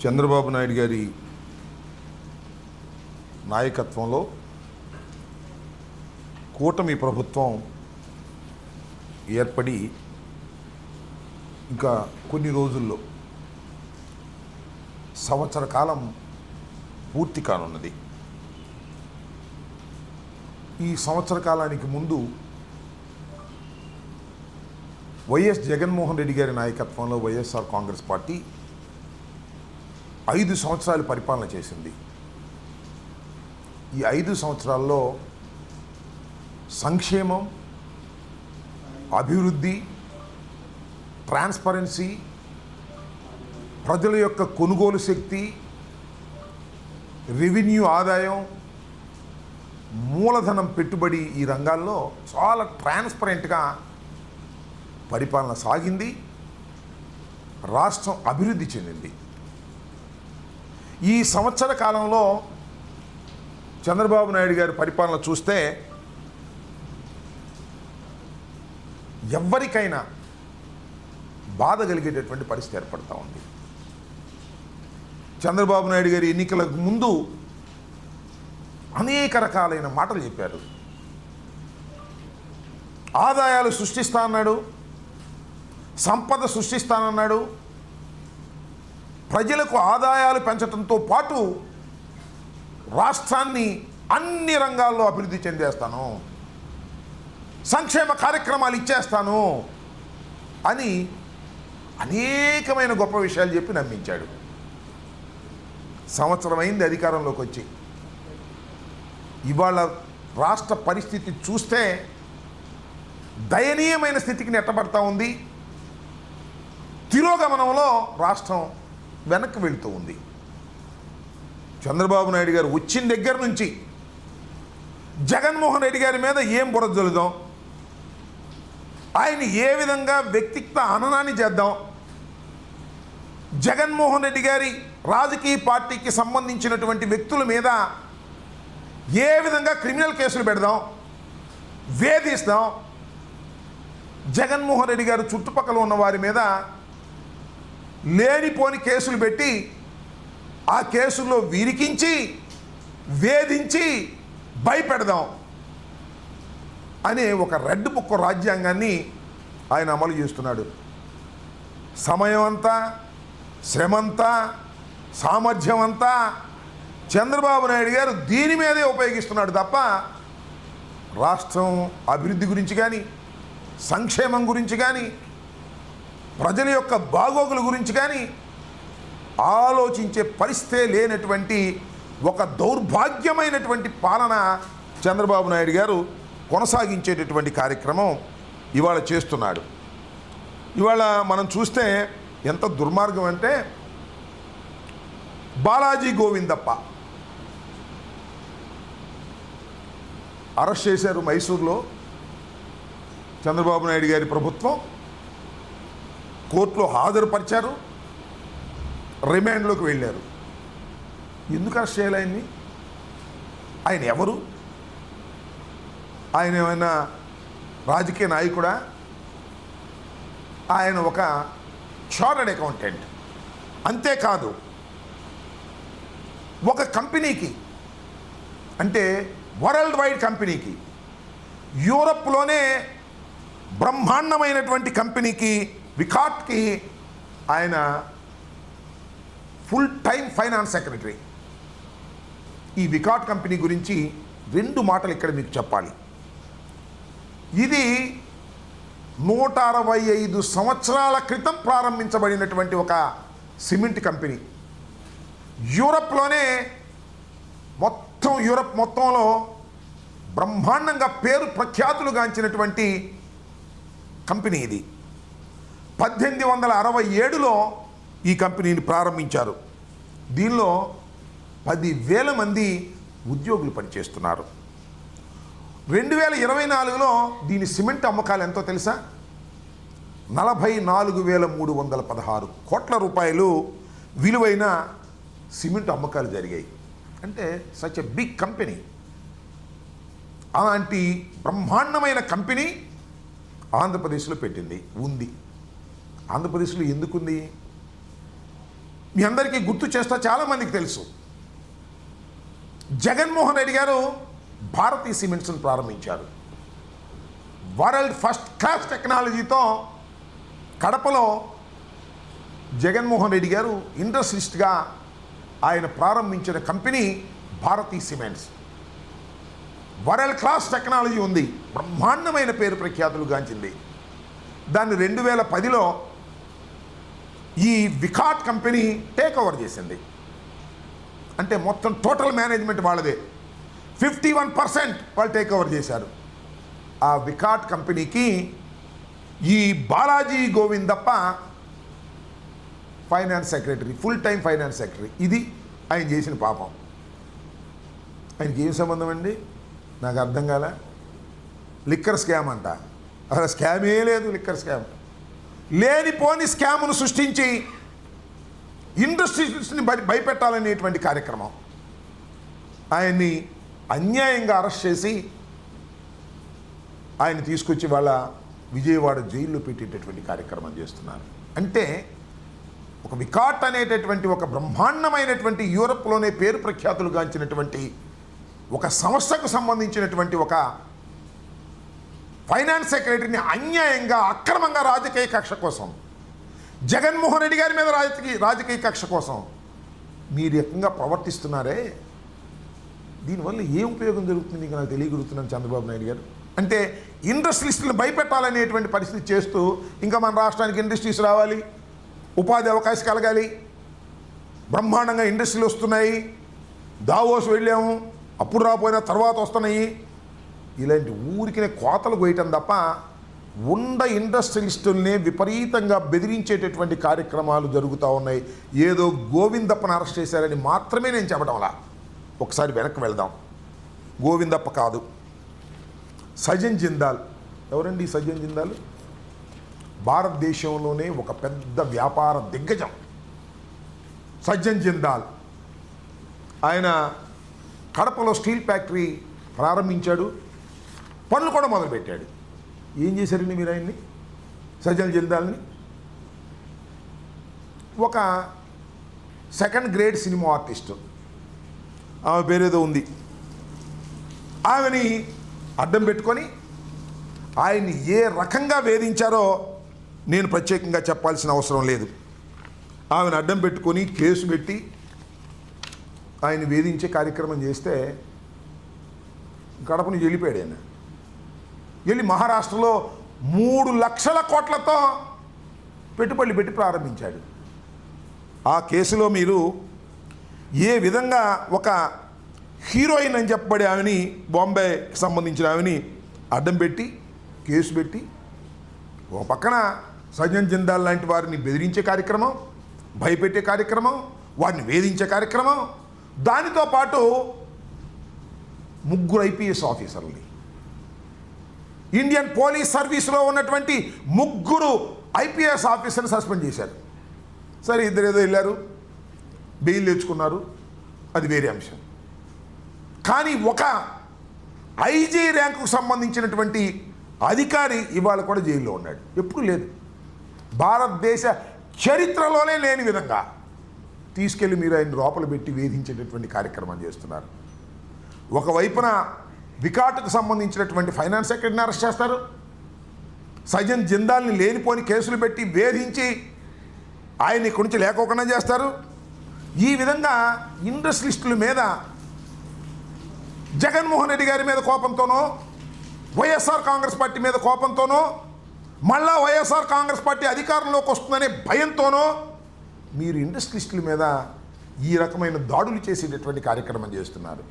చంద్రబాబు నాయుడు గారి నాయకత్వంలో కూటమి ప్రభుత్వం ఏర్పడి ఇంకా కొన్ని రోజుల్లో సంవత్సర కాలం పూర్తి కానున్నది. ఈ సంవత్సర కాలానికి ముందు వైఎస్ జగన్మోహన్ రెడ్డి గారి నాయకత్వంలో వైఎస్ఆర్ కాంగ్రెస్ పార్టీ 5 సంవత్సరాలు పరిపాలన చేసింది. ఈ 5 సంవత్సరాల్లో సంక్షేమం, అభివృద్ధి, ట్రాన్స్పరెన్సీ, ప్రజల యొక్క కొనుగోలు శక్తి, రెవెన్యూ ఆదాయం, మూలధనం పెట్టుబడి ఈ రంగాల్లో చాలా ట్రాన్స్పరెంట్గా పరిపాలన సాగింది. రాష్ట్రం అభివృద్ధి చెందింది. ఈ సంవత్సర కాలంలో చంద్రబాబు నాయుడు గారి పరిపాలన చూస్తే ఎవ్వరికైనా బాధ కలిగేటటువంటి పరిస్థితి ఏర్పడతా ఉంది. చంద్రబాబు నాయుడు గారి ఎన్నికలకు ముందు అనేక రకాలైన మాటలు చెప్పారు. ఆదాయాలు సృష్టిస్తా అన్నాడు, సంపద సృష్టిస్తానన్నాడు, ప్రజలకు ఆదాయాలు పెంచడంతో పాటు రాష్ట్రాన్ని అన్ని రంగాల్లో అభివృద్ధి చెందేస్తాను, సంక్షేమ కార్యక్రమాలు ఇచ్చేస్తాను అని అనేకమైన గొప్ప విషయాలు చెప్పి నమ్మించాడు. సంవత్సరం అయింది అధికారంలోకి వచ్చి. ఇవాళ రాష్ట్ర పరిస్థితి చూస్తే దయనీయమైన స్థితికి నెట్టబడతా ఉంది. తిరోగమనంలో రాష్ట్రం వెనక్కి వెళుతూ ఉంది. చంద్రబాబు నాయుడు గారు వచ్చిన దగ్గర నుంచి జగన్మోహన్ రెడ్డి గారి మీద ఏం బురద జల్లుదాం, ఆయన ఏ విధంగా వ్యక్తిగత హననాన్ని చేద్దాం, జగన్మోహన్ రెడ్డి గారి రాజకీయ పార్టీకి సంబంధించినటువంటి వ్యక్తుల మీద ఏ విధంగా క్రిమినల్ కేసులు పెడదాం, వేధిస్తాం, జగన్మోహన్ రెడ్డి గారు చుట్టుపక్కల ఉన్న వారి మీద లేనిపోని కేసులు పెట్టి ఆ కేసుల్లో విరికించి వేధించి భయపెడదాం అనే ఒక రెడ్ బుక్ రాజ్యాంగాన్ని ఆయన అమలు చేస్తున్నాడు. సమయం అంతా, శ్రమంతా, సామర్థ్యం అంతా చంద్రబాబు నాయుడు గారు దీని మీదే ఉపయోగిస్తున్నాడు తప్ప రాష్ట్రం అభివృద్ధి గురించి కానీ, సంక్షేమం గురించి కానీ, ప్రజల యొక్క బాగోగుల గురించి కానీ ఆలోచించే పరిస్థితే లేనటువంటి ఒక దౌర్భాగ్యమైనటువంటి పాలన చంద్రబాబు నాయుడు గారు కొనసాగించేటటువంటి కార్యక్రమం ఇవాళ చేస్తున్నాడు. ఇవాళ మనం చూస్తే ఎంత దుర్మార్గం అంటే, బాలాజీ గోవిందప్ప అరెస్ట్ చేశారు మైసూర్లో. చంద్రబాబు నాయుడు గారి ప్రభుత్వం కోర్టులో హాజరుపరిచారు, రిమాండ్లోకి వెళ్ళారు. ఎందుకు అరెస్ట్ చేయాలి ఆయన్ని? ఆయన ఎవరు? ఆయన ఏమైనా రాజకీయ నాయకుడా? ఆయన ఒక చార్టర్డ్ అకౌంటెంట్. అంతేకాదు, ఒక కంపెనీకి, అంటే వరల్డ్ వైడ్ కంపెనీకి, యూరప్లోనే బ్రహ్మాండమైనటువంటి కంపెనీకి, వికాట్కి ఆయన ఫుల్ టైం ఫైనాన్స్ సెక్రటరీ. ఈ వికాట్ కంపెనీ గురించి 2 మాటలు ఇక్కడ మీకు చెప్పాలి. ఇది 165 సంవత్సరాల క్రితం ప్రారంభించబడినటువంటి ఒక సిమెంట్ కంపెనీ. యూరప్లోనే యూరప్ మొత్తంలో బ్రహ్మాండంగా పేరు ప్రఖ్యాతులు గాంచినటువంటి కంపెనీ ఇది. 1867లో ఈ కంపెనీని ప్రారంభించారు. దీనిలో 10,000 మంది ఉద్యోగులు పనిచేస్తున్నారు. 2024లో దీని సిమెంట్ అమ్మకాలు ఎంతో తెలుసా? 44,316 కోట్ల రూపాయలు విలువైన సిమెంట్ అమ్మకాలు జరిగాయి. అంటే సచ్ ఎ బిగ్ కంపెనీ. అలాంటి బ్రహ్మాండమైన కంపెనీ ఆంధ్రప్రదేశ్లో ఉంది. ఆంధ్రప్రదేశ్లో ఎందుకుంది? మీ అందరికీ గుర్తు చేస్తా, చాలామందికి తెలుసు. జగన్మోహన్ రెడ్డి గారు భారతీ సిమెంట్స్ను ప్రారంభించారు. వరల్డ్ ఫస్ట్ క్లాస్ టెక్నాలజీతో కడపలో జగన్మోహన్ రెడ్డి గారు ఇండస్ట్రియలిస్ట్గా ఆయన ప్రారంభించిన company Bharathi cements. World class technology ఉంది, బ్రహ్మాండమైన పేరు ప్రఖ్యాతులు గాంచింది. దాన్ని 2010లో ఈ వికాట్ కంపెనీ టేక్ ఓవర్ చేసింది. అంటే మొత్తం టోటల్ మేనేజ్మెంట్ వాళ్ళదే, 51% వాళ్ళు టేక్ ఓవర్ చేశారు. ఆ వికాట్ కంపెనీకి ఈ Balaji Govindappa finance secretary, full time finance secretary. ఇది ఆయన చేసిన పాపం. ఆయనకి ఏం సంబంధం అండి? నాకు అర్థం కాలే. లిక్కర్ స్కామ్ అంట. అసలు స్కామే లేదు, లిక్కర్ స్కామ్. లేనిపోని స్కామ్ను సృష్టించి ఇండస్ట్రీస్ని భయపెట్టాలనేటువంటి కార్యక్రమం. ఆయన్ని అన్యాయంగా అరెస్ట్ చేసి ఆయన తీసుకొచ్చి వాళ్ళ విజయవాడ జైల్లో పెట్టేటటువంటి కార్యక్రమం చేస్తున్నారు. అంటే ఒక వికాట్ అనేటటువంటి ఒక బ్రహ్మాండమైనటువంటి యూరప్లోనే పేరు ప్రఖ్యాతులు గాంచినటువంటి ఒక సంస్థకు సంబంధించినటువంటి ఒక ఫైనాన్స్ సెక్రటరీని అన్యాయంగా అక్రమంగా రాజకీయ కక్ష కోసం, జగన్మోహన్ రెడ్డి గారి మీద రాజకీయ కక్ష కోసం మీరు రకంగా ప్రవర్తిస్తున్నారే, దీనివల్ల ఏం ఉపయోగం జరుగుతుంది మీకు నాకు తెలియగలుగుతున్నాను చంద్రబాబు నాయుడు గారు. అంటే ఇండస్ట్రియలిస్టులను భయపెట్టాలనేటువంటి పరిస్థితి చేస్తూ ఇంకా మన రాష్ట్రానికి ఇండస్ట్రీస్ రావాలి, ఉపాధి అవకాశం కలగాలి, బ్రహ్మాండంగా ఇండస్ట్రీలు వస్తున్నాయి, దావోస్ వెళ్ళాము అప్పుడు రాపోయినా తర్వాత వస్తున్నాయి, ఇలాంటి ఊరికినే కోతలు కోయటం తప్ప ఉన్న ఇండస్ట్రియలిస్టుల్ని విపరీతంగా బెదిరించేటటువంటి కార్యక్రమాలు జరుగుతూ ఉన్నాయి. ఏదో గోవిందప్పని అరెస్ట్ చేశారని మాత్రమే నేను చెప్పడంలా. ఒకసారి వెనక్కి వెళ్దాం. గోవిందప్ప కాదు, సజన్ జిందాల్. ఎవరండి ఈ సజన్ జిందాల్? భారతదేశంలోనే ఒక పెద్ద వ్యాపార దిగ్గజం సజ్జన్ జిందాల్. ఆయన కడపలో స్టీల్ ఫ్యాక్టరీ ప్రారంభించాడు, పనులు కూడా మొదలుపెట్టాడు. ఏం చేశారండి మీరు ఆయన్ని? సజ్జన్ జిందాల్ని ఒక సెకండ్ గ్రేడ్ సినిమా ఆర్టిస్టు, ఆమె పేరేదో ఉంది, ఆమెని అడ్డం పెట్టుకొని ఆయన్ని ఏ రకంగా వేధించారో నేను ప్రత్యేకంగా చెప్పాల్సిన అవసరం లేదు. ఆమెను అడ్డం పెట్టుకొని కేసు పెట్టి ఆయన వేధించే కార్యక్రమం చేస్తే కడప నుంచి వెళ్ళిపోయాడు. ఆయన వెళ్ళి మహారాష్ట్రలో 3 లక్షల కోట్లతో పెట్టుబడులు పెట్టి ప్రారంభించాడు. ఆ కేసులో మీరు ఏ విధంగా ఒక హీరోయిన్ అని చెప్పబడే ఆమెని, బాంబేకి సంబంధించిన ఆమెని అడ్డం పెట్టి కేసు పెట్టి, ఒక పక్కన సజ్జన్ జిందాల్ లాంటి వారిని బెదిరించే కార్యక్రమం, భయపెట్టే కార్యక్రమం, వారిని వేధించే కార్యక్రమం, దానితో పాటు 3 ఐపీఎస్ ఆఫీసర్లని, ఇండియన్ పోలీస్ సర్వీస్లో ఉన్నటువంటి 3 ఐపీఎస్ ఆఫీసర్ని సస్పెండ్ చేశారు. సరే, ఇద్దరు ఏదో వెళ్ళారు, బెయిల్ తెచ్చుకున్నారు, అది వేరే అంశం. కానీ ఒక ఐజీ ర్యాంకుకు సంబంధించినటువంటి అధికారి ఇవాళ కూడా జైల్లో ఉన్నాడు. ఎప్పుడు లేదు, భారతదేశ చరిత్రలోనే లేని విధంగా తీసుకెళ్ళి మీరు ఆయన లోపల పెట్టి వేధించేటటువంటి కార్యక్రమం చేస్తున్నారు. ఒకవైపున వికాట్కు సంబంధించినటువంటి ఫైనాన్స్ సెక్రటరీని అరెస్ట్ చేస్తారు, సజ్జన్ జిందాల్ని లేనిపోని కేసులు పెట్టి వేధించి ఆయన ఇక్కడి నుంచి లేకోకుండా చేస్తారు. ఈ విధంగా ఇండస్ట్రియలిస్టుల మీద జగన్మోహన్ రెడ్డి గారి మీద కోపంతోనో, వైఎస్ఆర్ కాంగ్రెస్ పార్టీ మీద కోపంతోనో, మళ్ళా వైఎస్ఆర్ కాంగ్రెస్ పార్టీ అధికారంలోకి వస్తుందనే భయంతోనో మీరు ఇండస్ట్రియలిస్టుల మీద ఈ రకమైన దాడులు చేసేటటువంటి కార్యక్రమం చేస్తున్నారు.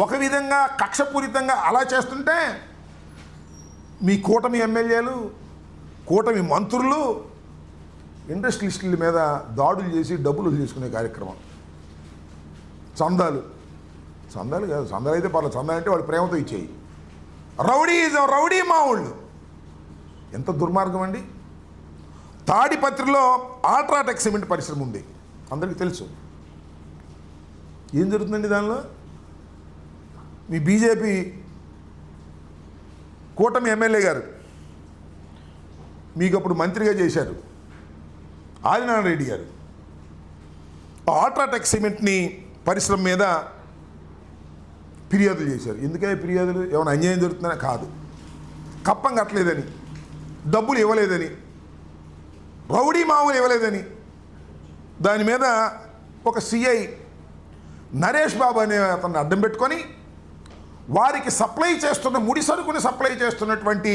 ఒక విధంగా కక్షపూరితంగా అలా చేస్తుంటే మీ కూటమి ఎమ్మెల్యేలు, కూటమి మంత్రులు ఇండస్ట్రియలిస్టుల మీద దాడులు చేసి డబ్బులు తీసుకునే కార్యక్రమం. చందాలు కాదు, చందాలు అయితే పర్లేదు, చందాలు అంటే వాళ్ళు ప్రేమతో ఇచ్చేయి. రౌడీ మావుళ్ళు. ఎంత దుర్మార్గం అండి. తాడిపత్రిలో అల్ట్రాటెక్ సిమెంట్ పరిశ్రమ ఉంది, అందరికీ తెలుసు. ఏం జరుగుతుందండి దానిలో? మీ బీజేపీ కూటమి ఎమ్మెల్యే గారు మీకు అప్పుడు మంత్రిగా చేశారు ఆదినారాయణ రెడ్డి గారు. అల్ట్రాటెక్ సిమెంట్ని పరిశ్రమ మీద ఫిర్యాదులు చేశారు. ఎందుకే ఫిర్యాదులు? ఏమైనా అన్యాయం జరుగుతుందని కాదు, కప్పం కట్టలేదని, డబ్బులు ఇవ్వలేదని, రౌడీ మామూలు ఇవ్వలేదని. దాని మీద ఒక సిఐ నరేష్ బాబు అనే అతన్ని అడ్డం పెట్టుకొని వారికి సప్లై చేస్తున్న ముడి సరుకుని సప్లై చేస్తున్నటువంటి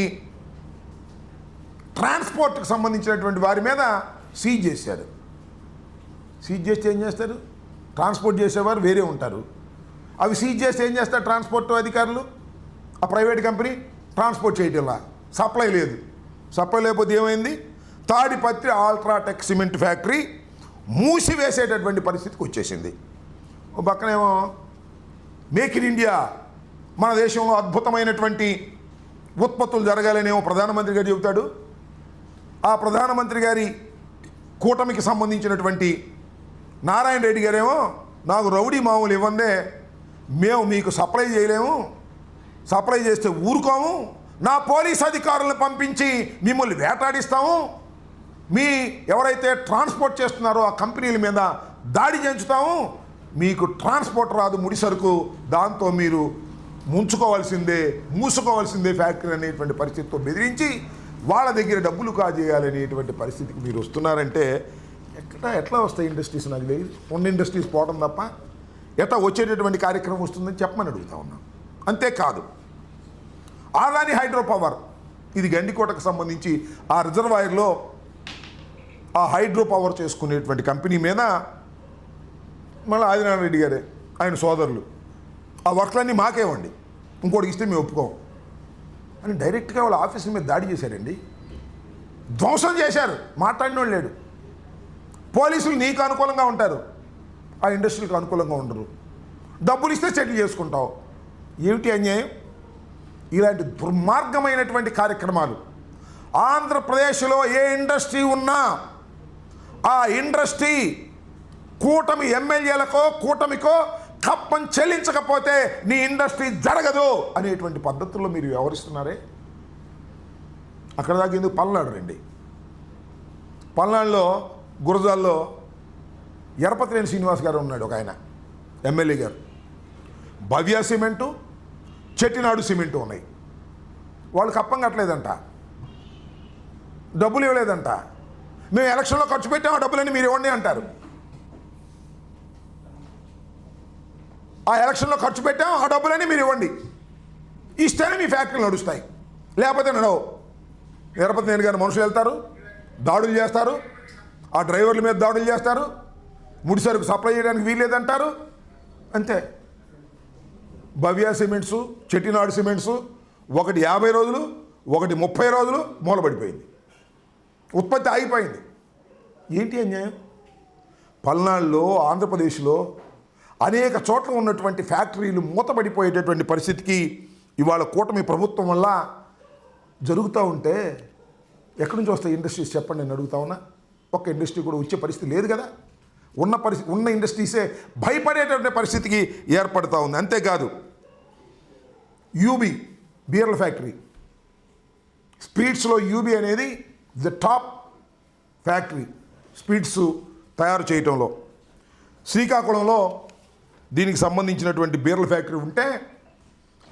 ట్రాన్స్పోర్ట్కి సంబంధించినటువంటి వారి మీద సీజ్ చేశాడు. సీజ్ చేస్తే ఏం చేస్తారు? ట్రాన్స్పోర్ట్ చేసేవారు వేరే ఉంటారు. అవి సీజ్ చేస్తే ఏం చేస్తారు ట్రాన్స్పోర్ట్ అధికారులు? ఆ ప్రైవేట్ కంపెనీ ట్రాన్స్పోర్ట్ చేయటంలా, సప్లై లేదు. సప్లై లేకపోతే ఏమైంది? తాడిపత్రి అల్ట్రాటెక్ సిమెంట్ ఫ్యాక్టరీ మూసివేసేటటువంటి పరిస్థితికి వచ్చేసింది. ఓ పక్కనేమో మేక్ ఇన్ ఇండియా, మన దేశంలో అద్భుతమైనటువంటి ఉత్పత్తులు జరగాలనేమో ప్రధానమంత్రి గారు చెబుతాడు. ఆ ప్రధానమంత్రి గారి కూటమికి సంబంధించినటువంటి నారాయణ రెడ్డి గారేమో నాకు రౌడీ మామూలు ఇవ్వందే, మేము మీకు సప్లై చేయలేము, సప్లై చేస్తే ఊరుకోము, నా పోలీస్ అధికారులను పంపించి మిమ్మల్ని వేటాడిస్తాము, మీ ఎవరైతే ట్రాన్స్పోర్ట్ చేస్తున్నారో ఆ కంపెనీల మీద దాడి చేయించుతాము, మీకు ట్రాన్స్పోర్ట్ రాదు ముడి సరుకు, దాంతో మీరు మూసుకోవాల్సిందే ఫ్యాక్టరీ అనేటువంటి పరిస్థితితో బెదిరించి వాళ్ళ దగ్గర డబ్బులు కాజేయాలనేటువంటి పరిస్థితికి మీరు వస్తున్నారంటే ఎట్లా వస్తాయి ఇండస్ట్రీస్? నాకు లేదు, ఉన్న ఇండస్ట్రీస్ పోవడం తప్ప ఎట్లా వచ్చేటటువంటి కార్యక్రమం వస్తుందని చెప్పమని అడుగుతా ఉన్నాం. అంతేకాదు, ఆదాని హైడ్రో పవర్, ఇది గండికోటకు సంబంధించి ఆ రిజర్వాయర్లో ఆ హైడ్రో పవర్ చేసుకునేటువంటి కంపెనీ మీద మళ్ళీ ఆదినారాయణ రెడ్డి గారే ఆయన సోదరులు ఆ వర్క్లన్నీ మాకేవ్వండి, ఇంకోటికి ఇస్తే మేము ఒప్పుకోం అని డైరెక్ట్గా వాళ్ళ ఆఫీసుల మీద దాడి చేశారండి. ధ్వంసం చేశారు. మాట్లాడినోడు లేడు. పోలీసులు నీకు అనుకూలంగా ఉంటారు, ఆ ఇండస్ట్రీకి అనుకూలంగా ఉండరు. డబ్బులు ఇస్తే సెటిల్ చేసుకుంటావు. ఏమిటి అన్యాయం? ఇలాంటి దుర్మార్గమైనటువంటి కార్యక్రమాలు ఆంధ్రప్రదేశ్లో ఏ ఇండస్ట్రీ ఉన్నా ఆ ఇండస్ట్రీ కూటమి ఎమ్మెల్యేలకో కూటమికో కప్పం చెల్లించకపోతే నీ ఇండస్ట్రీ జరగదు అనేటువంటి పద్ధతుల్లో మీరు వ్యవహరిస్తున్నారే. అక్కడ దాకా ఎందుకు పల్నాడు రండి. పల్నాడులో గురజాల్లో ఎరపతినేని శ్రీనివాస్ గారు ఉన్నాడు, ఒక ఆయన ఎమ్మెల్యే గారు. భవ్య సిమెంటు, చెట్టినాడు సిమెంటు ఉన్నాయి. వాళ్ళు కప్పం కట్టలేదంట, డబ్బులు ఇవ్వలేదంట. మేము ఎలక్షన్లో ఖర్చు పెట్టాం, ఆ డబ్బులన్నీ మీరు ఇవ్వండి అంటారు. ఆ ఎలక్షన్లో ఖర్చు పెట్టాం, ఆ డబ్బులన్నీ మీరు ఇవ్వండి, ఇస్తేనే మీ ఫ్యాక్టరీలు నడుస్తాయి, లేకపోతే నడవు. ఎరపతినేని గారు మనుషులు వెళ్తారు, దాడులు చేస్తారు, ఆ డ్రైవర్ల మీద దాడులు చేస్తారు, ముడి సరుకు సప్లై చేయడానికి వీల్లేదంటారు. అంతే. భవ్య సిమెంట్స్, చెట్టినాడు సిమెంట్స్ ఒకటి 50 రోజులు, ఒకటి 30 రోజులు మూలబడిపోయింది, ఉత్పత్తి ఆగిపోయింది. ఏంటి అన్యాయం? పల్నాడులో ఆంధ్రప్రదేశ్లో అనేక చోట్ల ఉన్నటువంటి ఫ్యాక్టరీలు మూతపడిపోయేటటువంటి పరిస్థితికి ఇవాళ కూటమి ప్రభుత్వం వల్ల జరుగుతూ ఉంటే ఎక్కడి నుంచి వస్తాయి ఇండస్ట్రీస్ చెప్పండి? నేను అడుగుతా ఉన్నా. ఒక్క ఇండస్ట్రీ కూడా వచ్చే పరిస్థితి లేదు కదా. ఉన్న ఇండస్ట్రీసే భయపడేటటువంటి పరిస్థితికి ఏర్పడుతూ ఉంది. అంతేకాదు, యూబీ బీర్ల ఫ్యాక్టరీ, స్పీడ్స్లో యూబీ అనేది ద టాప్ ఫ్యాక్టరీ స్పీడ్స్ తయారు చేయటంలో. శ్రీకాకుళంలో దీనికి సంబంధించినటువంటి బీర్ల ఫ్యాక్టరీ ఉంటే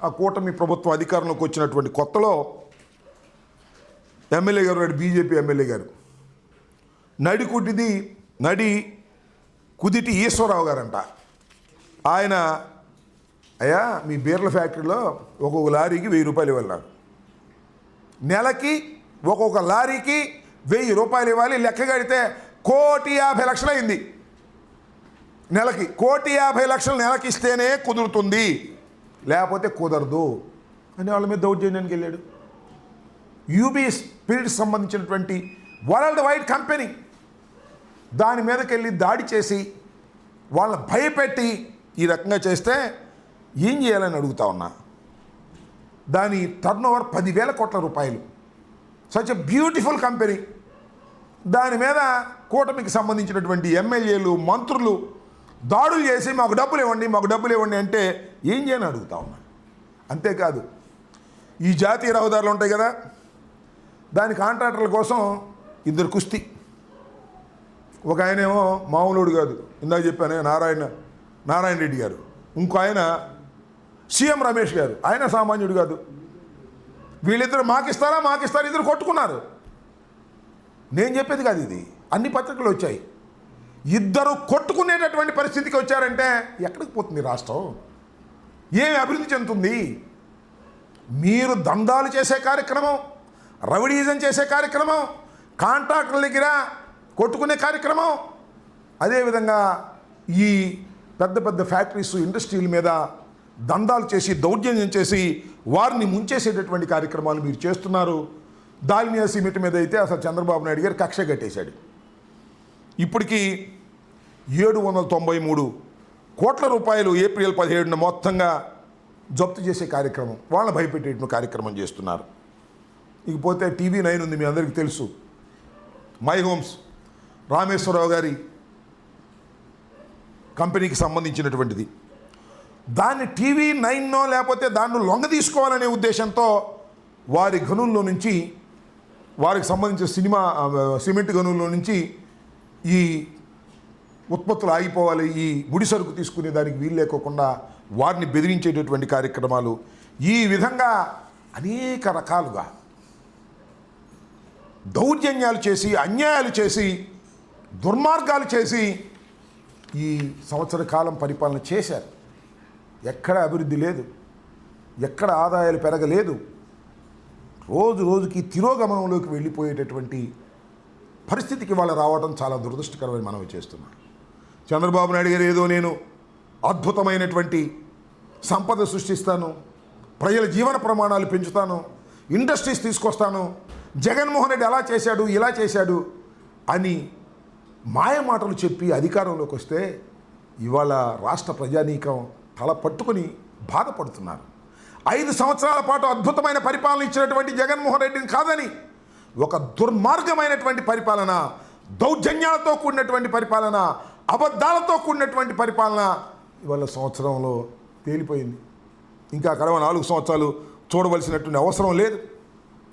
ఆ కూటమి ప్రభుత్వం అధికారంలోకి వచ్చినటువంటి కొత్తలో ఎమ్మెల్యే గారు, బీజేపీ ఎమ్మెల్యే గారు, నడి కుదిటి ఈశ్వరరావు గారంట. ఆయన, అయ్యా మీ బీర్ల ఫ్యాక్టరీలో ఒక్కొక్క లారీకి 1000 రూపాయలు ఇవ్వాలి, నాకు నెలకి ఒక్కొక్క లారీకి 1000 రూపాయలు ఇవ్వాలి, లెక్క కడితే 1,50,00,000 అయింది. నెలకి 1,50,00,000 నెలకి ఇస్తేనే కుదురుతుంది, లేకపోతే కుదరదు అని వాళ్ళ మీద దౌర్జన్యానికి వెళ్ళాడు. యూబీ స్పిరిట్ సంబంధించినటువంటి వరల్డ్ వైడ్ కంపెనీ దాని మీదకి వెళ్ళి దాడి చేసి వాళ్ళని భయపెట్టి ఈ రకంగా చేస్తే ఏం చేయాలని అడుగుతా ఉన్నా. దాని టర్నోవర్ 10,000 కోట్ల రూపాయలు. Such a beautiful company. దాని మీద కూటమికి సంబంధించినటువంటి ఎమ్మెల్యేలు, మంత్రులు దాడులు చేసి మాకు డబ్బులు ఇవ్వండి అంటే ఏం చేయని అడుగుతా ఉన్నా. అంతేకాదు, ఈ జాతీయ రహదారులు ఉంటాయి కదా, దాని కాంట్రాక్టర్ల కోసం 2 కుస్తీ. ఒక ఆయనేమో మామూలుడు కాదు, ఇందాక చెప్పానే నారాయణ రెడ్డి గారు. ఇంకో ఆయన సీఎం రమేష్ గారు, ఆయన సామాన్యుడు కాదు. వీళ్ళిద్దరు మాకిస్తారా ఇద్దరు కొట్టుకున్నారు. నేను చెప్పేది కాదు, ఇది అన్ని పత్రికలు వచ్చాయి. ఇద్దరు కొట్టుకునేటటువంటి పరిస్థితికి వచ్చారంటే ఎక్కడికి పోతుంది రాష్ట్రం? ఏమి అభివృద్ధి చెందుతుంది? మీరు దందాలు చేసే కార్యక్రమం, రౌడీజం చేసే కార్యక్రమం, కాంట్రాక్టర్ల దగ్గర కొట్టుకునే కార్యక్రమం, అదేవిధంగా ఈ పెద్ద పెద్ద ఫ్యాక్టరీస్, ఇండస్ట్రీల మీద దందాలు చేసి దౌర్జన్యం చేసి వారిని ముంచేసేటటువంటి కార్యక్రమాలు మీరు చేస్తున్నారు. దాల్మియా సిమెంట్ మీద అయితే అసలు చంద్రబాబు నాయుడు గారు కక్ష కట్టేశాడు. ఇప్పటికీ 793 కోట్ల రూపాయలు ఏప్రిల్ 17న మొత్తంగా జప్తు చేసే కార్యక్రమం, వాళ్ళని భయపెట్టేటువంటి కార్యక్రమం చేస్తున్నారు. ఇకపోతే TV9 ఉంది, మీ అందరికీ తెలుసు, మై హోమ్స్ రామేశ్వరరావు గారి కంపెనీకి సంబంధించినటువంటిది. దాన్ని TV9నో లేకపోతే దాన్ని లొంగ తీసుకోవాలనే ఉద్దేశంతో వారి గనుల్లో నుంచి, వారికి సంబంధించిన సిమెంట్ గనుల్లో నుంచి ఈ ఉత్పత్తులు ఆగిపోవాలి, ఈ ముడి సరుకు తీసుకునే దానికి వీలు లేకోకుండా వారిని బెదిరించేటటువంటి కార్యక్రమాలు, ఈ విధంగా అనేక రకాలుగా దౌర్జన్యాలు చేసి, అన్యాయాలు చేసి, దుర్మార్గాలు చేసి ఈ సంవత్సర కాలం పరిపాలన చేశారు. ఎక్కడ అభివృద్ధి లేదు, ఎక్కడ ఆదాయాలు పెరగలేదు. రోజు రోజుకి తిరోగమనంలోకి వెళ్ళిపోయేటటువంటి పరిస్థితికి వాళ్ళు రావడం చాలా దురదృష్టకరమని మనవి చేస్తున్నాను. చంద్రబాబు నాయుడు గారు ఏదో నేను అద్భుతమైనటువంటి సంపద సృష్టిస్తాను, ప్రజల జీవన ప్రమాణాలు పెంచుతాను, ఇండస్ట్రీస్ తీసుకొస్తాను, జగన్మోహన్ రెడ్డి అలా చేశాడు ఇలా చేశాడు అని మాయ మాటలు చెప్పి అధికారంలోకి వస్తే ఇవాళ రాష్ట్ర ప్రజానీకం తల పట్టుకొని బాధపడుతున్నారు. 5 సంవత్సరాల పాటు అద్భుతమైన పరిపాలన ఇచ్చినటువంటి జగన్మోహన్ రెడ్డిని కాదని ఒక దుర్మార్గమైనటువంటి పరిపాలన, దౌర్జన్యాలతో కూడినటువంటి పరిపాలన, అబద్ధాలతో కూడినటువంటి పరిపాలన ఇవాళ సంవత్సరంలో తేలిపోయింది. ఇంకా కడవ 4 సంవత్సరాలు చూడవలసినటువంటి అవసరం లేదు.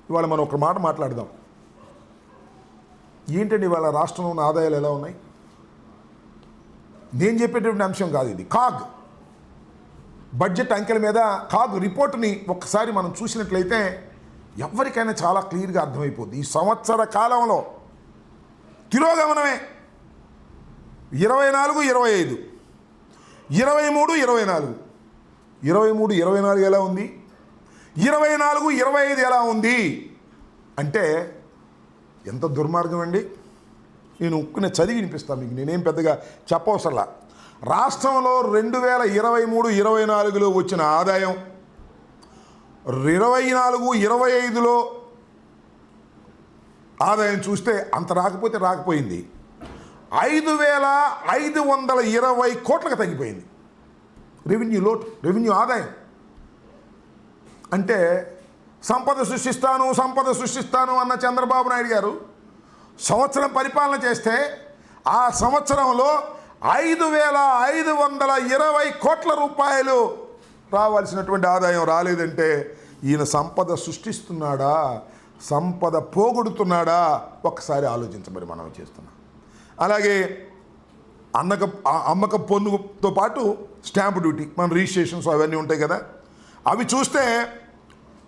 ఇవాళ మనం ఒక మాట మాట్లాడదాం. ఏంటండి ఇవాళ రాష్ట్రంలో ఉన్న ఆదాయాలు ఎలా ఉన్నాయి? నేను చెప్పేటువంటి అంశం కాదు ఇది. కాగ్ బడ్జెట్ అంకెల మీద కాగ్ రిపోర్టుని ఒక్కసారి మనం చూసినట్లయితే ఎవరికైనా చాలా క్లియర్గా అర్థమైపోద్ది. ఈ సంవత్సర కాలంలో తిరోగమనమే. 24, 25, 23, 24, 23, 24 ఎలా ఉంది, 24, 25 ఎలా ఉంది అంటే ఎంత దుర్మార్గం అండి. నేను ఉక్కునే చదివి వినిపిస్తాను మీకు, నేనేం పెద్దగా చెప్పవసరలా. రాష్ట్రంలో 2023, 24లో వచ్చిన ఆదాయం 24, 25లో ఆదాయం చూస్తే అంత రాకపోయింది. 5,520 కోట్లకు తగ్గిపోయింది రెవెన్యూ ఆదాయం. అంటే సంపద సృష్టిస్తాను అన్న చంద్రబాబు నాయుడు గారు సంవత్సరం పరిపాలన చేస్తే ఆ సంవత్సరంలో 5,520 కోట్ల రూపాయలు రావాల్సినటువంటి ఆదాయం రాలేదంటే ఈయన సంపద సృష్టిస్తున్నాడా, సంపద పోగొడుతున్నాడా ఒక్కసారి ఆలోచించమని మనం చేస్తున్నాం. అలాగే అమ్మక పన్నుతో పాటు స్టాంప్ డ్యూటీ, మన రిజిస్ట్రేషన్స్ అవన్నీ ఉంటాయి కదా, అవి చూస్తే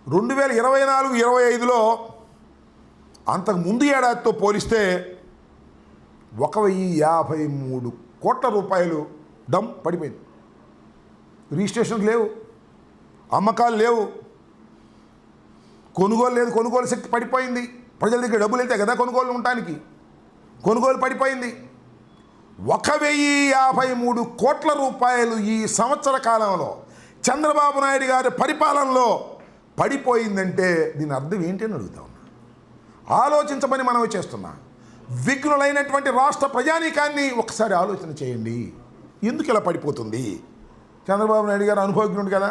2024, 25లో అంతకు ముందు ఏడాదితో పోలిస్తే 1,053 కోట్ల రూపాయలు డమ్ పడిపోయింది. రిజిస్ట్రేషన్స్ లేవు, అమ్మకాలు లేవు, కొనుగోలు లేదు, కొనుగోలు శక్తి పడిపోయింది. ప్రజల దగ్గర డబ్బులు వెళ్తే కదా కొనుగోలు ఉండటానికి, కొనుగోలు పడిపోయింది. 1,053 కోట్ల రూపాయలు ఈ సంవత్సర కాలంలో చంద్రబాబు నాయుడు గారి పరిపాలనలో పడిపోయిందంటే దీని అర్థం ఏంటి అని అడుగుతా ఉన్నా. ఆలోచించమని మనం చేస్తున్నా. విఘ్నులైనటువంటి రాష్ట్ర ప్రజానీకాన్ని ఒకసారి ఆలోచన చేయండి. ఎందుకు ఇలా పడిపోతుంది? చంద్రబాబు నాయుడు గారు అనుభవజ్ఞుడు కదా,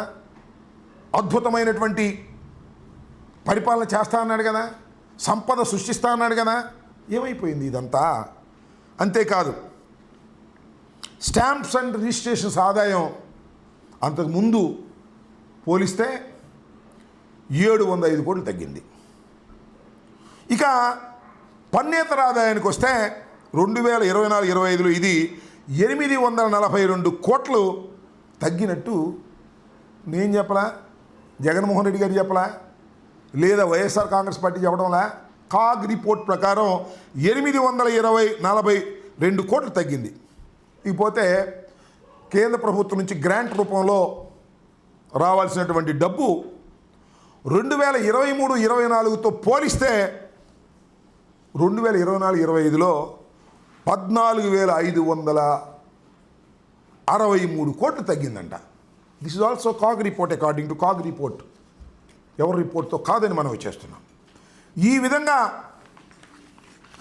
అద్భుతమైనటువంటి పరిపాలన చేస్తా అన్నాడు కదా, సంపద సృష్టిస్తా అన్నాడు కదా, ఏమైపోయింది ఇదంతా? అంతేకాదు, స్టాంప్స్ అండ్ రిజిస్ట్రేషన్స్ ఆదాయం అంతకుముందు పోలిస్తే 705 కోట్లు తగ్గింది. ఇక పన్నేతర ఆదాయానికి వస్తే 2024-25లో ఇది 842 కోట్లు తగ్గినట్టు నేను చెప్పలా, జగన్మోహన్ రెడ్డి గారు చెప్పలా, లేదా వైఎస్ఆర్ కాంగ్రెస్ పార్టీ చెప్పడంలా. కాగ్ రిపోర్ట్ ప్రకారం 842 కోట్లు తగ్గింది. ఇకపోతే కేంద్ర ప్రభుత్వం నుంచి గ్రాంట్ రూపంలో రావాల్సినటువంటి డబ్బు 2023-24తో పోలిస్తే 2024-25లో 14,563 కోట్లు తగ్గిందంట. This is also CAG report, according to CAG report. ఎవరి రిపోర్ట్తో కాదని మనం చేస్తున్నాం. ఈ విధంగా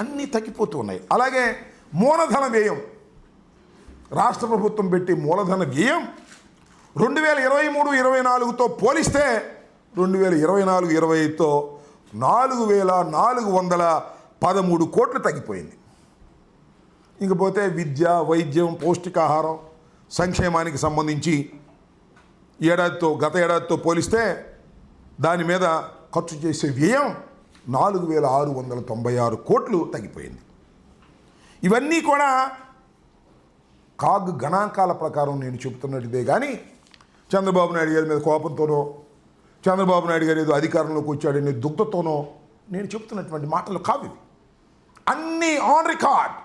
అన్నీ తగ్గిపోతూ ఉన్నాయి. అలాగే మూలధన వ్యయం, రాష్ట్ర ప్రభుత్వం పెట్టి మూలధన వ్యయం 2023-24తో పోలిస్తే 2024-25తో 4,413 కోట్లు తగ్గిపోయింది. ఇంకపోతే విద్య, వైద్యం, పౌష్టికాహారం, సంక్షేమానికి సంబంధించి గత ఏడాదితో పోలిస్తే దాని మీద ఖర్చు చేసే వ్యయం 4,696 కోట్లు తగ్గిపోయింది. ఇవన్నీ కూడా కాగ్ గణాంకాల ప్రకారం నేను చెబుతున్నట్టుదే కానీ చంద్రబాబు నాయుడు గారి మీద కోపంతోనో, చంద్రబాబు నాయుడు గారు ఏదో అధికారంలోకి వచ్చాడనే దుగ్ధతోనో నేను చెప్తున్నటువంటి మాటలు కావు ఇవి. అన్నీ ఆన్ రికార్డ్.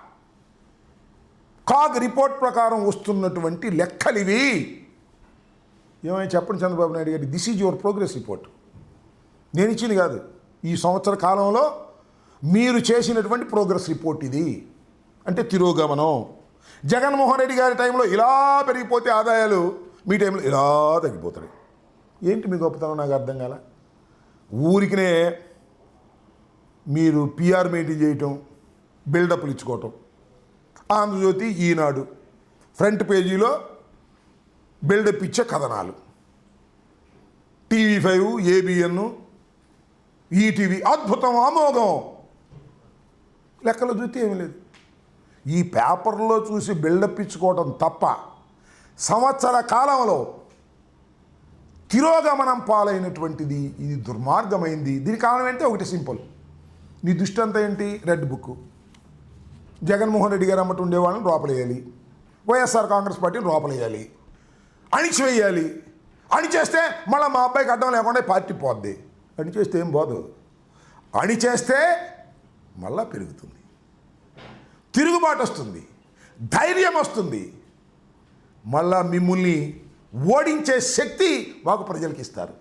కాగ్ రిపోర్ట్ ప్రకారం వస్తున్నటువంటి లెక్కలివి. ఏమైనా చెప్పండి చంద్రబాబు నాయుడు గారి, this is your progress report. నేను ఇచ్చింది కాదు, ఈ సంవత్సర కాలంలో మీరు చేసినటువంటి ప్రోగ్రెస్ రిపోర్ట్ ఇది. అంటే తిరోగమనం. జగన్మోహన్ రెడ్డి గారి టైంలో ఇలా పెరిగిపోతే ఆదాయాలు, మీ టైంలో ఇలా తగ్గిపోతాయి. ఏంటి మీ గొప్పతనం నాకు అర్థం కాల. ఊరికినే మీరు పిఆర్ మెయింటైన్ చేయటం, బిల్డప్లు ఇచ్చుకోవటం. ఆంధ్రజ్యోతి, ఈనాడు ఫ్రంట్ పేజీలో బిల్డప్ ఇచ్చే కథనాలు, TV5, ABN, ఈటీవీ అద్భుతం, అమోఘం. లెక్కలు చూస్తే ఏమీ లేదు. ఈ పేపర్లో చూసి బిల్డప్ ఇచ్చుకోవటం తప్ప సంవత్సర కాలంలో తిరోగమనం పాలైనటువంటిది ఇది దుర్మార్గమైంది. దీనికి కారణం ఏంటి? ఒకటి సింపుల్. నీ దృష్టి అంతా ఏంటి? Red book. జగన్మోహన్ రెడ్డి గారు అమ్మటి ఉండేవాళ్ళని లోపలేయాలి, వైఎస్ఆర్ కాంగ్రెస్ పార్టీని లోపలేయాలి, అణిచివేయాలి. అణిచేస్తే మళ్ళీ మా అబ్బాయికి అడ్డం లేకుండా పార్టీ పోద్ది. అణిచేస్తే ఏం పోదు. అణిచేస్తే మళ్ళా పెరుగుతుంది, తిరుగుబాటు వస్తుంది, ధైర్యం వస్తుంది. మళ్ళా మిమ్మల్ని ఓడించే శక్తి మాకు ప్రజలకు ఇస్తారు.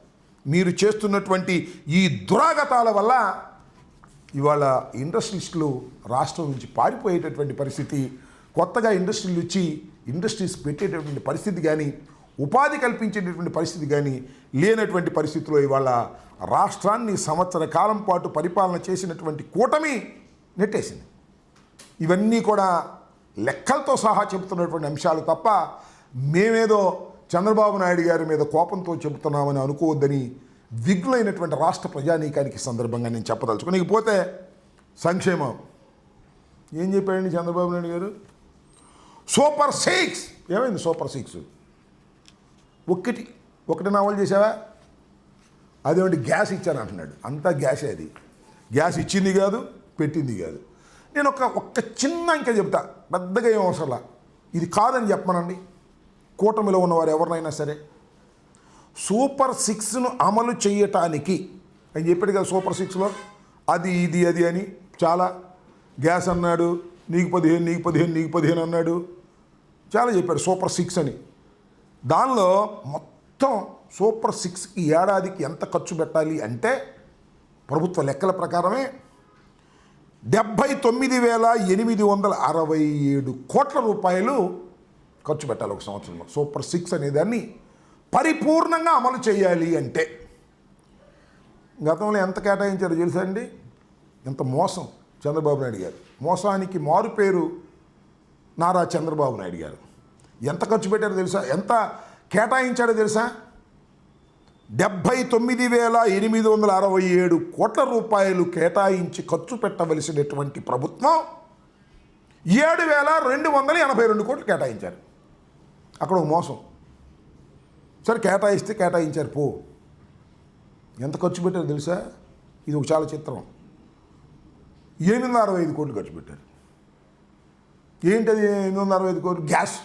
మీరు చేస్తున్నటువంటి ఈ దురాగతాల వల్ల ఇవాళ ఇండస్ట్రీస్లు రాష్ట్రం నుంచి పారిపోయేటటువంటి పరిస్థితి, కొత్తగా ఇండస్ట్రీలు వచ్చి ఇండస్ట్రీస్ పెట్టేటటువంటి పరిస్థితి కానీ, ఉపాధి కల్పించేటటువంటి పరిస్థితి కానీ లేనటువంటి పరిస్థితిలో ఇవాళ రాష్ట్రాన్ని సంవత్సర కాలం పాటు పరిపాలన చేసినటువంటి కూటమి నెట్టేసింది. ఇవన్నీ కూడా లెక్కలతో సహా చెబుతున్నటువంటి అంశాలు తప్ప మేమేదో చంద్రబాబు నాయుడు గారి మీద కోపంతో చెబుతున్నామని అనుకోవద్దని విఘ్నులైనటువంటి రాష్ట్ర ప్రజానీకానికి సందర్భంగా నేను చెప్పదలుచుకుని. ఇకపోతే సంక్షేమం ఏం చెప్పాడండి చంద్రబాబు నాయుడు గారు? సూపర్ 6. ఏమైంది సూపర్ 6? ఒకటి నవలు చేసావా? అదేమిటి గ్యాస్ ఇచ్చాను అంటున్నాడు. అంతా గ్యాసే. అది గ్యాస్ ఇచ్చింది కాదు, పెట్టింది కాదు. నేను ఒక్క చిన్న ఇంకా చెప్తా, పెద్దగా ఏం అవసరంలా. ఇది కాదని చెప్పమనండి కూటమిలో ఉన్నవారు ఎవరినైనా సరే. సూపర్ 6ను అమలు చేయటానికి అని చెప్పాడు కదా. సూపర్ 6లో అది ఇది అది అని చాలా, గ్యాస్ అన్నాడు, నీకు 15 నీకు 15 నీకు 15 అన్నాడు, చాలా చెప్పాడు సూపర్ 6 అని. దానిలో మొత్తం సూపర్ 6కి ఏడాదికి ఎంత ఖర్చు పెట్టాలి అంటే ప్రభుత్వ లెక్కల ప్రకారమే 79,867 కోట్ల రూపాయలు ఖర్చు పెట్టాలి ఒక సంవత్సరంలో. సూపర్ 6 అనేదాన్ని పరిపూర్ణంగా అమలు చేయాలి అంటే గతంలో ఎంత కేటాయించారో తెలుసా అండి? ఎంత మోసం చంద్రబాబు నాయుడు గారు. మోసానికి మారు పేరు నారా చంద్రబాబు నాయుడు గారు. ఎంత ఖర్చు పెట్టారో తెలుసా? ఎంత కేటాయించాడో తెలుసా? 79,867 కోట్ల రూపాయలు కేటాయించి ఖర్చు పెట్టవలసినటువంటి ప్రభుత్వం 7,282 కోట్లు కేటాయించారు. అక్కడ ఒక మోసం. సరే కేటాయిస్తే కేటాయించారు పో. ఎంత ఖర్చు పెట్టారు తెలుసా? ఇది ఒక చాలా చిత్రం. 865 కోట్లు ఖర్చు పెట్టారు. ఏంటది 865 కోట్లు గ్యాస్,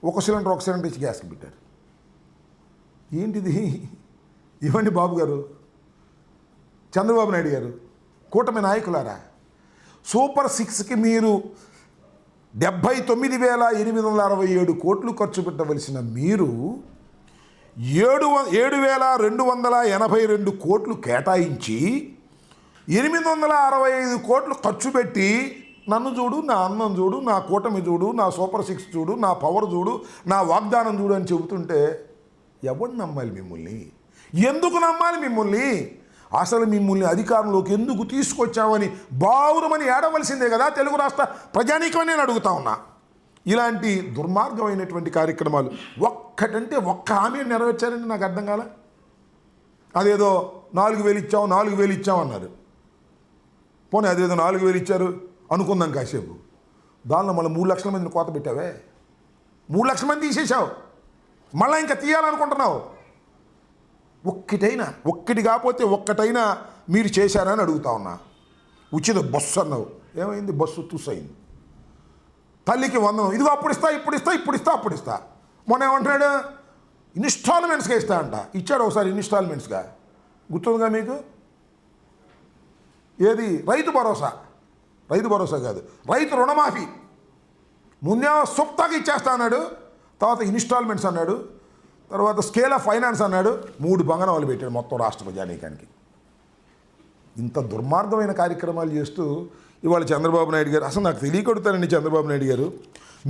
ఒక సిలిండర్ ఇచ్చి గ్యాస్కి పెట్టారు. ఏంటిది? ఇవ్వండి బాబు గారు, చంద్రబాబు నాయుడు గారు, కూటమి నాయకులారా, సూపర్ 6కి మీరు 79,867 కోట్లు ఖర్చు పెట్టవలసిన మీరు 7,282 కోట్లు కేటాయించి 865 కోట్లు ఖర్చు పెట్టి నన్ను చూడు, నా అన్నం చూడు, నా కూటమి చూడు, నా సూపర్ 6 చూడు, నా పవర్ చూడు, నా వాగ్దానం చూడు అని చెబుతుంటే ఎవరు నమ్మాలి మిమ్మల్ని? ఎందుకు నమ్మాలి మిమ్మల్ని? అసలు మిమ్మల్ని అధికారంలోకి ఎందుకు తీసుకొచ్చామని బావురమని ఏడవలసిందే కదా తెలుగు రాష్ట్ర ప్రజానీకమని నేను అడుగుతా ఉన్నా. ఇలాంటి దుర్మార్గమైనటువంటి కార్యక్రమాలు ఒక్కటంటే ఒక్క హామీ నెరవేర్చారని నాకు అర్థం కాల. అదేదో 4,000 ఇచ్చాం అన్నారు. పోనీ అదేదో 4,000 ఇచ్చారు అనుకుందాం కాసేపు, దానిలో మళ్ళీ 3 లక్షల మందిని కోత పెట్టావే, 3 లక్షల మంది తీసేసావు, మళ్ళీ ఇంకా తీయాలనుకుంటున్నావు. ఒక్కటి కాకపోతే ఒక్కటైనా మీరు చేశారని అడుగుతా ఉన్నా. ఉచిత బస్సు అన్నావు, ఏమైంది? బస్సు తుస్సయింది. తల్లికి 100, ఇదిగో అప్పుడు ఇస్తా. మొన్న ఏమంటున్నాడు? ఇన్స్టాల్మెంట్స్గా ఇస్తా అంట. ఇచ్చాడు ఒకసారి ఇన్స్టాల్మెంట్స్గా, గుర్తుందిగా మీకు? ఏది? రైతు భరోసా కాదు, రైతు రుణమాఫీ. ముందే సుప్తాగా ఇచ్చేస్తా అన్నాడు, తర్వాత ఇన్స్టాల్మెంట్స్ అన్నాడు, తర్వాత స్కేల్ ఆఫ్ ఫైనాన్స్ అన్నాడు. 3 బంగారాలు పెట్టాడు మొత్తం రాష్ట్ర ప్రజానీకానికి. ఇంత దుర్మార్గమైన కార్యక్రమాలు చేస్తూ ఇవాళ చంద్రబాబు నాయుడు గారు, అసలు నాకు తెలియకొడతానండి చంద్రబాబు నాయుడు గారు,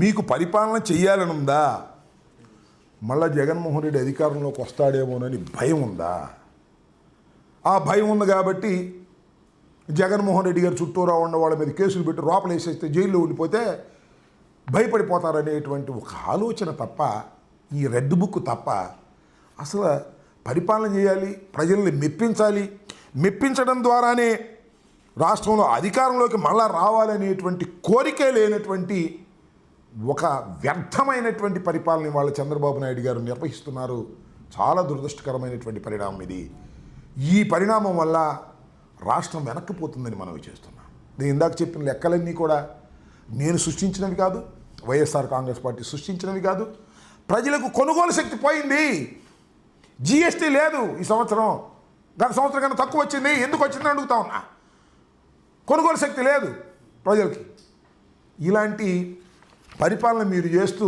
మీకు పరిపాలన చెయ్యాలని ఉందా? మళ్ళా జగన్మోహన్ రెడ్డి అధికారంలోకి వస్తాడేమోనని భయం ఉందా? ఆ భయం ఉంది కాబట్టి జగన్మోహన్ రెడ్డి గారు చుట్టూరా ఉన్న వాళ్ళ మీద కేసులు పెట్టి లోపల వేసేస్తే జైల్లో ఉండిపోతే భయపడిపోతారనేటువంటి ఒక ఆలోచన తప్ప, ఈ రెడ్ బుక్ తప్ప అసలు పరిపాలన చేయాలి, ప్రజల్ని మెప్పించడం ద్వారానే రాష్ట్రంలో అధికారంలోకి మళ్ళా రావాలనేటువంటి కోరికే లేనటువంటి ఒక వ్యర్థమైనటువంటి పరిపాలన వాళ్ళ చంద్రబాబు నాయుడు గారు నిర్వహిస్తున్నారు. చాలా దురదృష్టకరమైనటువంటి పరిణామం ఇది. ఈ పరిణామం వల్ల రాష్ట్రం వెనక్కిపోతుందని మనవి చేస్తున్నాం. నేను ఇందాక చెప్పిన లెక్కలన్నీ కూడా నేను సృష్టించినవి కాదు, వైఎస్ఆర్ కాంగ్రెస్ పార్టీ సృష్టించినవి కాదు. ప్రజలకు కొనుగోలు శక్తి పోయింది. జిఎస్టీ లేదు ఈ సంవత్సరం, గత సంవత్సరం కన్నా తక్కువ వచ్చింది. ఎందుకు వచ్చిందని అడుగుతా ఉన్నా. కొనుగోలు శక్తి లేదు ప్రజలకి. ఇలాంటి పరిపాలన మీరు చేస్తూ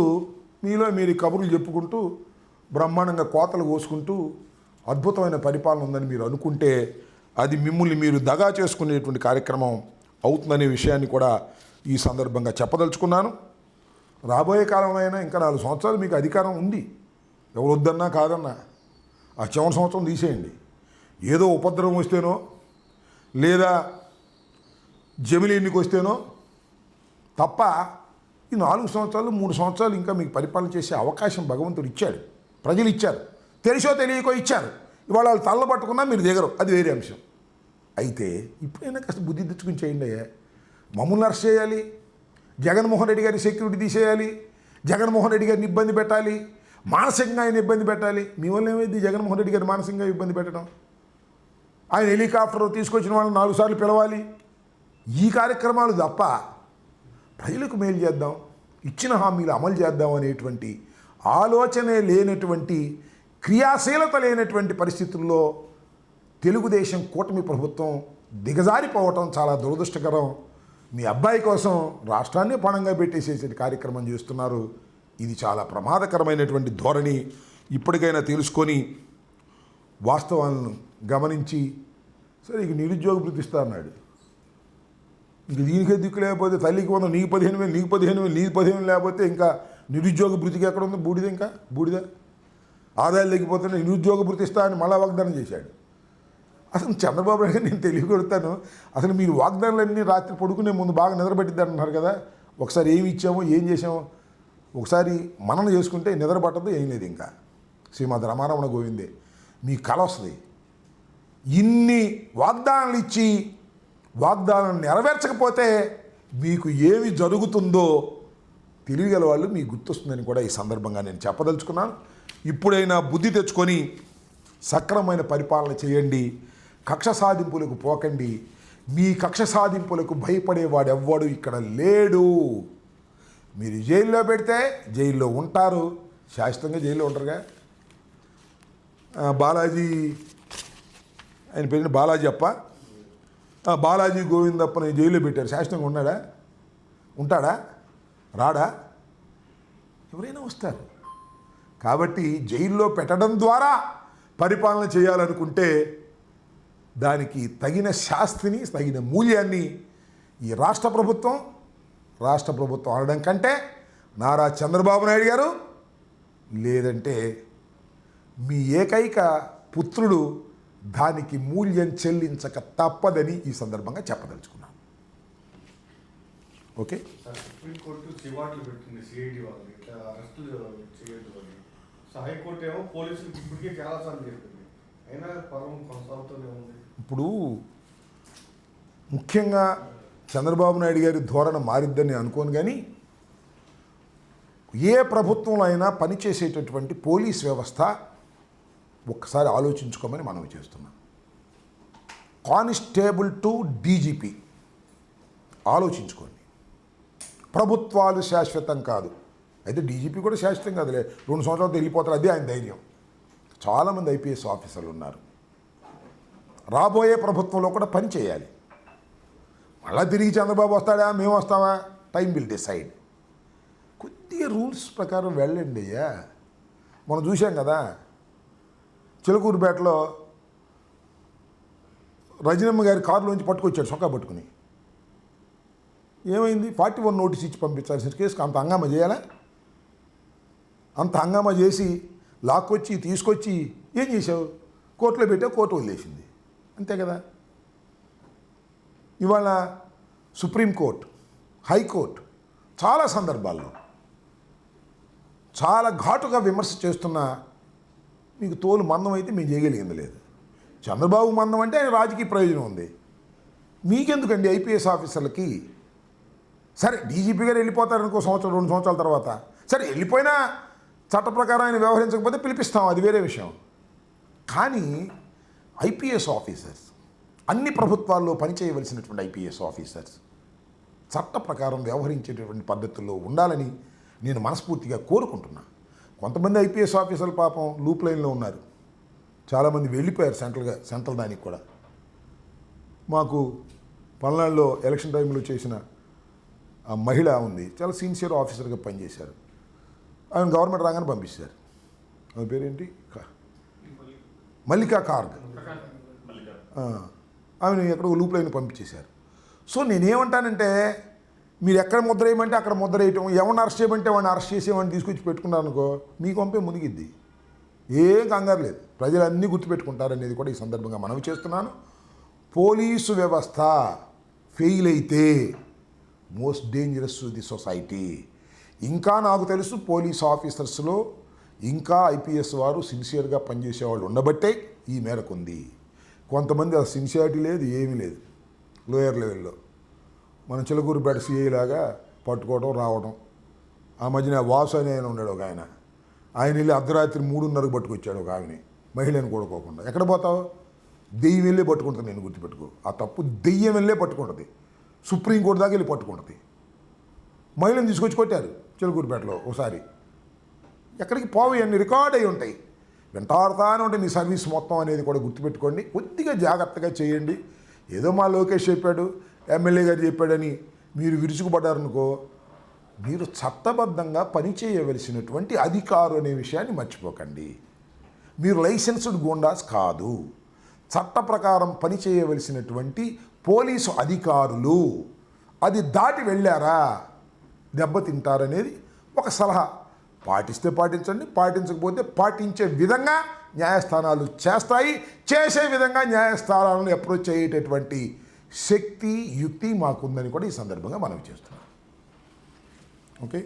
మీలో మీరు కబుర్లు చెప్పుకుంటూ బ్రహ్మాండంగా కోతలు కోసుకుంటూ అద్భుతమైన పరిపాలన ఉందని మీరు అనుకుంటే అది మిమ్మల్ని మీరు దగా చేసుకునేటువంటి కార్యక్రమం అవుతుందనే విషయాన్ని కూడా ఈ సందర్భంగా చెప్పదలుచుకున్నాను. రాబోయే కాలంలో అయినా ఇంకా 4 సంవత్సరాలు మీకు అధికారం ఉంది. ఎవరు వద్దన్నా కాదన్నా ఆ చివరి సంవత్సరం తీసేయండి. ఏదో ఉపద్రవం వస్తేనో లేదా జమిలి ఎన్నిక వస్తేనో తప్ప ఈ 4 సంవత్సరాలు 3 సంవత్సరాలు ఇంకా మీకు పరిపాలన చేసే అవకాశం భగవంతుడు ఇచ్చాడు, ప్రజలు ఇచ్చారు, తెలిసో తెలియకో ఇచ్చారు. ఇవాళ వాళ్ళు తల్లబట్టుకున్నా మీరు దిగరు, అది వేరే అంశం. అయితే ఇప్పుడైనా కాస్త బుద్ధి తెచ్చుకుని చేయండి అయ్యా. మమ్మల్ని అరెస్ట్ చేయాలి, జగన్మోహన్ రెడ్డి గారి సెక్యూరిటీ తీసేయాలి, జగన్మోహన్ రెడ్డి గారిని ఇబ్బంది పెట్టాలి, మానసికంగా ఆయన ఇబ్బంది పెట్టాలి. మీ వల్ల ఏమైంది జగన్మోహన్ రెడ్డి గారు మానసికంగా ఇబ్బంది పెట్టడం? ఆయన హెలికాప్టర్ తీసుకొచ్చిన వాళ్ళని 4 సార్లు పిలవాలి. ఈ కార్యక్రమాలు తప్ప ప్రజలకు మేలు చేద్దాం, ఇచ్చిన హామీలు అమలు చేద్దాం అనేటువంటి ఆలోచనే లేనటువంటి, క్రియాశీలత లేనటువంటి పరిస్థితుల్లో తెలుగుదేశం కూటమి ప్రభుత్వం దిగజారిపోవటం చాలా దురదృష్టకరం. మీ అబ్బాయి కోసం రాష్ట్రాన్ని పణంగా పెట్టేసేసే కార్యక్రమం చేస్తున్నారు. ఇది చాలా ప్రమాదకరమైనటువంటి ధోరణి. ఇప్పటికైనా తెలుసుకొని వాస్తవాలను గమనించి, సరే ఇక నిరుద్యోగ భృతి ఇస్తా అన్నాడు, ఇంక దీనికే దిక్కు లేకపోతే తల్లికి 100 నీకు 15,000 నీకు 15,000 నీకు 15,000 లేకపోతే ఇంకా నిరుద్యోగ భృతికి ఎక్కడ ఉంది? బూడిద ఆదాయాలు తగ్గిపోతున్నా నిరుద్యోగ భృతి ఇస్తా అని మళ్ళా వాగ్దానం చేశాడు. అసలు చంద్రబాబు నాయుడు గారు నేను తెలియకొడతాను, అసలు మీరు వాగ్దానాలన్నీ రాత్రి పడుకునే ముందు బాగా నిద్రపట్టిద్ది అంటున్నారు కదా. ఒకసారి ఏమి ఇచ్చామో ఏం చేసామో ఒకసారి మనన చేసుకుంటే నిద్ర పట్టదు, ఏం లేదు. ఇంకా శ్రీమద్ రమారమణ గోవిందే మీ కల వస్తుంది. ఇన్ని వాగ్దానాలు ఇచ్చి వాగ్దానం నెరవేర్చకపోతే మీకు ఏమి జరుగుతుందో తెలియగల వాళ్ళు మీకు గుర్తొస్తుందని కూడా ఈ సందర్భంగా నేను చెప్పదలుచుకున్నాను. ఇప్పుడైనా బుద్ధి తెచ్చుకొని సక్రమమైన పరిపాలన చేయండి, కక్ష సాధింపులకు పోకండి. మీ కక్ష సాధింపులకు భయపడేవాడెవ్వడు ఇక్కడ లేడు. మీరు జైల్లో పెడితే జైల్లో ఉంటారు, శాశ్వతంగా జైల్లో ఉంటారుగా. బాలాజీ, ఆయన పేరు బాలాజీ అప్ప, బాలాజీ గోవిందప్పని జైల్లో పెట్టారు, శాశ్వతంగా ఉంటాడా? రాడా? ఎవరైనా వస్తారు. కాబట్టి జైల్లో పెట్టడం ద్వారా పరిపాలన చేయాలనుకుంటే దానికి తగిన శాస్తిని, తగిన మూల్యాన్ని ఈ రాష్ట్ర ప్రభుత్వం అనడం కంటే నారా చంద్రబాబు నాయుడు గారు, లేదంటే మీ ఏకైక పుత్రుడు దానికి మూల్యం చెల్లించక తప్పదని ఈ సందర్భంగా చెప్పదలుచుకున్నాను. ఓకే. సుప్రీంకోర్టు చివాట్లు పెట్టింది సిఐడి వాళ్ళని, ఇట్లా అరెస్టులు చేయొద్దు అని. హైకోర్టు ఏమో పోలీసులకు ఇప్పటికే చాలాసార్లు చెప్పింది, అయినా పరం కొనసాగుతూనే ఉంది. ఇప్పుడు ముఖ్యంగా చంద్రబాబు నాయుడు గారి ధోరణ మారిద్దని అనుకోను, కానీ ఏ ప్రభుత్వంలో అయినా పనిచేసేటటువంటి పోలీస్ వ్యవస్థ ఒక్కసారి ఆలోచించుకోమని మనం చేస్తున్నాం. కానిస్టేబుల్ టు డీజీపీ ఆలోచించుకోండి. ప్రభుత్వాలు శాశ్వతం కాదు, అయితే డీజీపీ కూడా శాశ్వతం కాదులే, 2 సంవత్సరాలతో వెళ్ళిపోతారు, అదే ఆయన ధైర్యం. చాలామంది ఐపీఎస్ ఆఫీసర్లు ఉన్నారు, రాబోయే ప్రభుత్వంలో కూడా పని చేయాలి. మళ్ళా తిరిగి చంద్రబాబు వస్తాడా, మేము వస్తామా, టైం విల్ డిసైడ్. కొద్దిగా రూల్స్ ప్రకారం వెళ్ళండి అయ్యా. మనం చూసాం కదా, చిలకూరుపేటలో రజనమ్మ గారి కారులోంచి పట్టుకొచ్చాడు సొక్కా పట్టుకుని. ఏమైంది? 41 నోటీస్ ఇచ్చి పంపించాల్సిన కేసుకు అంత హంగామా చేయాలా? అంత హంగామా చేసి లాక్కొచ్చి తీసుకొచ్చి ఏం చేసావు? కోర్టులో పెట్టావు, కోర్టు వదిలేసింది, అంతే కదా. ఇవాళ సుప్రీంకోర్టు, హైకోర్టు చాలా సందర్భాల్లో చాలా ఘాటుగా విమర్శ చేస్తున్నా మీకు తోలు మందం అయితే మేము చేయగలిగింది లేదు. చంద్రబాబు మందం అంటే ఆయన రాజకీయ ప్రయోజనం ఉంది, మీకెందుకండి ఐపీఎస్ ఆఫీసర్లకి? సరే డీజీపీ గారు వెళ్ళిపోతారు అనుకో, 1-2 సంవత్సరాల తర్వాత, సరే వెళ్ళిపోయినా చట్ట ప్రకారం ఆయన వ్యవహరించకపోతే పిలిపిస్తాం, అది వేరే విషయం. కానీ ఐపీఎస్ ఆఫీసర్స్, అన్ని ప్రభుత్వాల్లో పనిచేయవలసినటువంటి ఐపీఎస్ ఆఫీసర్స్ చట్ట ప్రకారం వ్యవహరించేటటువంటి పద్ధతుల్లో ఉండాలని నేను మనస్ఫూర్తిగా కోరుకుంటున్నా. కొంతమంది ఐపీఎస్ ఆఫీసర్లు పాపం లూప్ లైన్లో ఉన్నారు, చాలామంది వెళ్ళిపోయారు సెంట్రల్ దానికి కూడా. మాకు పల్నాడులో ఎలక్షన్ టైంలో చేసిన ఆ మహిళ ఉంది, చాలా సిన్సియర్ ఆఫీసర్గా పనిచేశారు. ఆయన గవర్నమెంట్ రాగానే పంపించారు. ఆమె పేరేంటి? మల్లికా కార్గ్. ఆమెను ఎక్కడ లూప్ లైన్ పంపించేశారు. సో నేనేమంటానంటే, మీరు ఎక్కడ ముద్ర వేయమంటే అక్కడ ముద్ర వేయటం, ఎవరిని అరెస్ట్ చేయమంటే వాడిని అరెస్ట్ చేసేవాడిని తీసుకొచ్చి పెట్టుకున్నారనుకో, మీకు పంపే మునిగిద్ది, ఏం కంగారు లేదు. ప్రజలు అన్నీ గుర్తుపెట్టుకుంటారనేది కూడా ఈ సందర్భంగా మనవి చేస్తున్నాను. పోలీసు వ్యవస్థ ఫెయిల్ అయితే most dangerous to the society. ఇంకా నాకు తెలుసు పోలీస్ ఆఫీసర్స్లో ఇంకా ఐపీఎస్ వారు సిన్సియర్గా పనిచేసేవాళ్ళు ఉండబట్టే ఈ మేరకు ఉంది. కొంతమంది ఆ సిన్సియారిటీ లేదు, ఏమీ లేదు. లోయర్ లెవెల్లో మన చిలకూరుపేట సిఐ లాగా పట్టుకోవడం రావడం. ఆ మధ్యన వాసు అని ఆయన ఉన్నాడు ఒక ఆయన వెళ్ళి అర్ధరాత్రి 3:30కు పట్టుకొచ్చాడు ఒక ఆమెని, మహిళను కూడుకోకుండా. ఎక్కడ పోతావు? దెయ్యం వెళ్ళే పట్టుకుంటుంది, నేను గుర్తుపెట్టుకో. ఆ తప్పు దెయ్యం వెళ్ళే పట్టుకుంటుంది, సుప్రీంకోర్టు దాకా వెళ్ళి పట్టుకుంటుంది. మహిళను తీసుకొచ్చి కొట్టారు చిలకూరుపేటలో ఒకసారి. ఎక్కడికి పోవు, అన్నీ రికార్డ్ అయి ఉంటాయి, వెంటాడుతానే ఉంటాయి మీ సర్వీస్ మొత్తం అనేది కూడా గుర్తుపెట్టుకోండి. కొద్దిగా జాగ్రత్తగా చేయండి. ఏదో మా లోకేష్ చెప్పాడు, ఎమ్మెల్యే గారు చెప్పాడని మీరు విరుచుకుపడ్డారనుకో, మీరు చట్టబద్ధంగా పనిచేయవలసినటువంటి అధికారు అనే విషయాన్ని మర్చిపోకండి. మీరు లైసెన్స్డ్ గూండాస్ కాదు, చట్ట ప్రకారం పనిచేయవలసినటువంటి పోలీసు అధికారులు. అది దాటి వెళ్ళారా దెబ్బతింటారనేది ఒక సలహా. పాటిస్తే పాటించండి, పాటించకపోతే పాటించే విధంగా న్యాయస్థానాలు చేస్తాయి. చేసే విధంగా న్యాయస్థానాలను అప్రోచ్ అయ్యేటటువంటి శక్తి, యుక్తి మాకుందని కూడా ఈ సందర్భంగా మనం చేస్తున్నాం. Okay.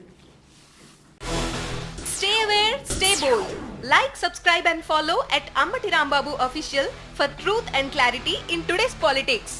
Stay aware, stay bold. Like, subscribe and follow at Ammati Rambabu Official for truth and clarity in today's politics.